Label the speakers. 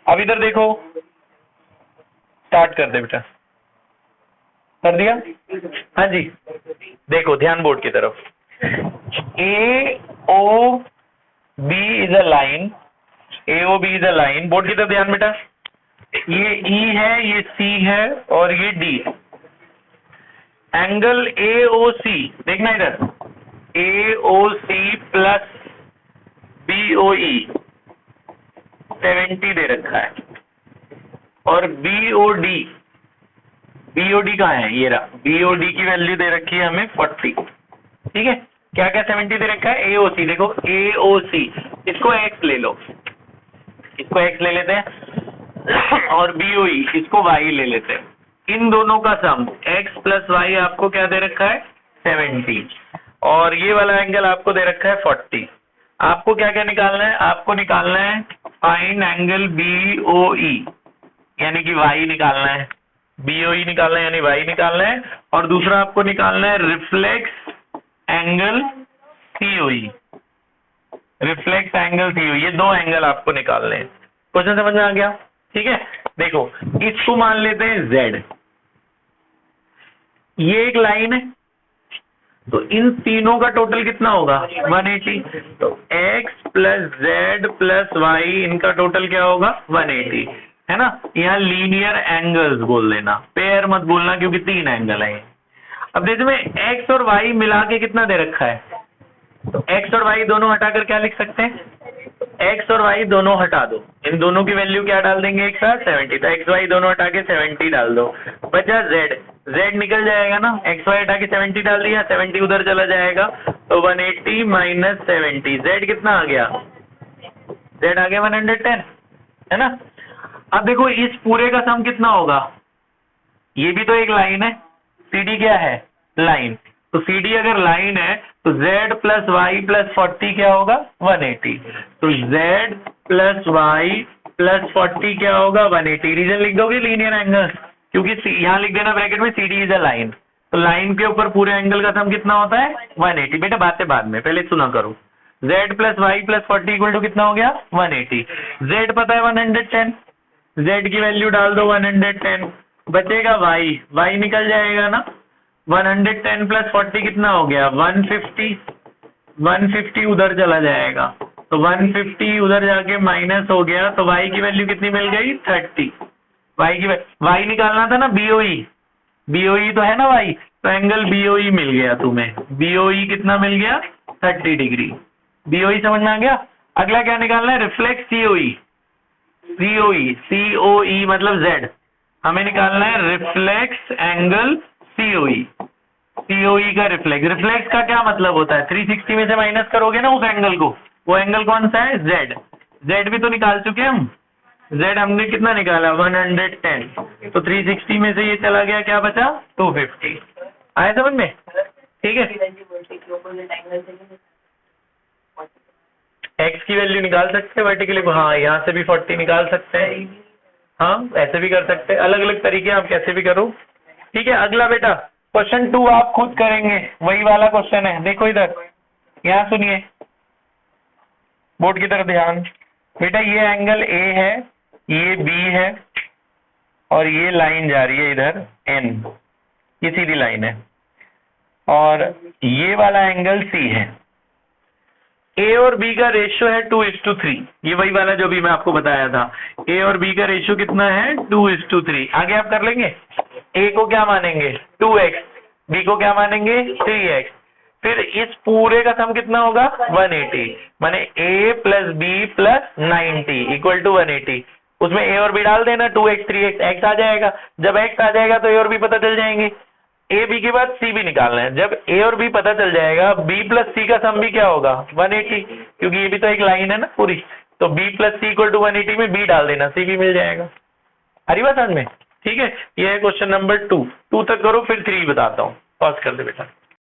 Speaker 1: अब इधर देखो, स्टार्ट कर दे बेटा। कर दिया? हाँ जी, देखो ध्यान बोर्ड की तरफ। A O B is a line, A O B is a line, board की तरफ ध्यान बेटा। ये ई है, ये सी है और ये डी। एंगल ए ओ सी, देखना इधर, ए ओ सी प्लस बी ओ ई 70 दे रखा है, और बी ओ डी, बीओडी कहाँ है, ये रहा, बीओडी की वैल्यू दे रखी है हमें 40। ठीक है, क्या क्या 70 दे रखा है, एओसी, देखो एओसी, इसको एक्स ले लो, इसको एक्स ले लेते हैं, और बीओई इसको वाई ले लेते हैं। इन दोनों का सम एक्स प्लस वाई आपको क्या दे रखा है, 70, और ये वाला एंगल आपको दे रखा है 40। आपको क्या क्या निकालना है, आपको निकालना है फाइंड एंगल बीओई, यानी कि वाई निकालना है, बीओई निकालना है यानी वाई निकालना है, और दूसरा आपको निकालना है reflex angle COE, reflex angle COE, ये दो एंगल आपको निकालने हैं। क्वेश्चन समझ में आ गया? ठीक है, देखो इसको मान लेते हैं z, ये एक लाइन है, तो इन तीनों का टोटल कितना होगा, 180, तो x plus Z plus Y, इनका टोटल क्या होगा, 180, है ना। यहाँ लीनियर एंगल्स बोल देना, पेयर मत बोलना क्योंकि 3 एंगल है। अब देखो में x और y मिला के कितना दे रखा है, तो x और y दोनों हटाकर क्या लिख सकते हैं, x और y दोनों हटा दो, इन दोनों की वैल्यू क्या डाल देंगे एक साथ, 70, तो x y दोनों हटा के 70 डाल दो, बचा z निकल जाएगा ना, x y हटा के 70 डाल दिया, 70 उधर चला जाएगा, तो 180 माइनस 70, z कितना आ गया, z आ गया 110, है ना। अब देखो इस पूरे का सम कितना होगा, ये भी तो एक लाइन है, CD क्या है, लाइन, तो CD अगर लाइन है तो Z प्लस वाई प्लस 40 क्या होगा, 180, तो Z प्लस वाई प्लस 40 क्या होगा, 180। रीजन लिख दोगे लीनियर एंगल, क्योंकि यहाँ लिख देना ब्रैकेट में CD इज अ लाइन, तो लाइन के ऊपर पूरे एंगल का सम कितना होता है, 180। बेटा बातें बाद में, पहले सुना करो। Z plus Y plus 40 equal to कितना हो गया, 180। Z पता है 110, Z की वैल्यू डाल दो 110, बचेगा y निकल जाएगा ना, 110 प्लस 40 कितना हो गया, 150, 150 उधर चला जाएगा, तो 150 उधर जाके माइनस हो गया, तो y की वैल्यू कितनी मिल गई, 30। y निकालना था ना, BOE तो है ना y, तो एंगल BOE मिल गया तुम्हें, BOE कितना मिल गया, 30 डिग्री। BOE समझ में आ गया। अगला क्या निकालना है, रिफ्लेक्स COE मतलब Z, हमें निकालना है रिफ्लेक्स एंगल COE का रिफ्लेक्स का क्या मतलब होता है, 360 में से माइनस करोगे ना उस एंगल को, वो एंगल कौन सा है, Z भी तो निकाल चुके हम, Z हमने कितना निकाला, 110, तो 360 में से ये चला गया, क्या बचा, 250। आया समझ में? ठीक है, x की वैल्यू निकाल सकते हैं वर्टिकली, हाँ यहाँ से भी 40 निकाल सकते हैं, हाँ ऐसे भी कर सकते हैं, अलग अलग तरीके आप कैसे भी करो। ठीक है, अगला बेटा क्वेश्चन 2 आप खुद करेंगे, वही वाला क्वेश्चन है, देखो इधर, यहाँ सुनिए, बोर्ड की तरफ ध्यान। बेटा ये एंगल A है, ये B है, और ये लाइन जा रही है इधर N, ये सीधी लाइन है, और ये वाला एंगल C है। A और B का रेशियो है 2:3, ये वही वाला जो भी मैं आपको बताया था, A और B का रेशियो कितना है, 2:3। आगे आप कर लेंगे, A को क्या मानेंगे, 2x, B को क्या मानेंगे, 3x, फिर इस पूरे का सम कितना होगा, 180, माने A plus B plus 90 equal to 180। उसमें A और B डाल देना, 2x 3x, x आ जाएगा, जब x आ जाएगा तो A और B पता चल जाएंगे, A B के बाद C भी निकालना है, जब A और B पता चल जाएगा, B प्लस C का सम भी क्या होगा, 180, क्योंकि ये भी तो एक लाइन है ना पूरी, तो B plus C equal to 180 में B डाल देना, C भी मिल जाएगा। अरे बात समझ में? ठीक है, ये है क्वेश्चन नंबर 2 तक करो, फिर 3 बताता हूँ, पॉज कर दे बेटा।